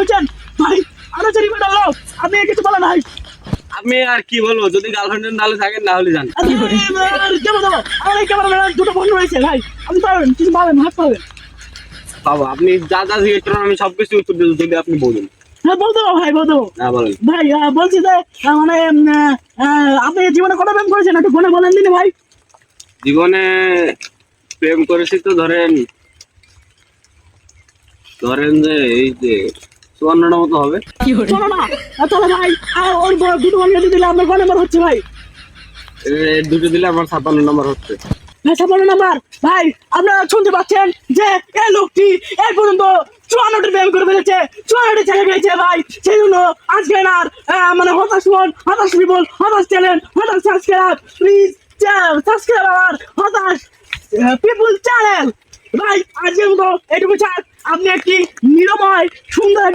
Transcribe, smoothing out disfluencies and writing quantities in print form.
কইছেন ভাই আনাচারি বেটা লোক আপনি কিছু বলেন ভাই আমি আর কি বলবো, যদি গার্লফ্রেন্ড নাহলে থাকেন না হলে যান। দেবো দেবো আমার এই ক্যামেরা দুটো বন্ধু রয়েছে ভাই আপনি পাবেন কিছু পাবেন হাত পাবেন বাবা আপনি যা যা জিজ্ঞেস করেন আমি সবকিছু উত্তর দেবো যদি আপনি বলুন। হ্যাঁ বলতে ভাই বলতে হ্যাঁ বলেন। ভাই বলছি যে মানে আপনি জীবনে কটা প্রেম করেছেন একটু ফোনে বলেন দিন ভাই জীবনে প্রেম করেছি তো ধরেন ধরেন যে এই যে 54টা মতো হবে। চলো না তাহলে ভাই ওর দুটো বানিয়ে দিলে আপনার কয় নাম্বার হচ্ছে ভাই দুটো দিলে আমার 56 নম্বর হচ্ছে। ছাপান্ন নাম্বার ভাই আপনারা শুনতে পাচ্ছেন যে এই লোকটি এই পর্যন্ত 54টি প্রেম করে ফেলেছে 54টি ছেলে পেয়েছে ভাই সেই জন্য আজকে আর মানে হতাশ মন হতাশ পিপল হতাশ চ্যানেল হতাশ সাবস্ক্রাইব প্লিজ সাবস্ক্রাইব আমার হতাশ পিপল চ্যানেল ভাই আজকের মতো এটুকু ছাড় আপনি একটি নিরাময় সুন্দর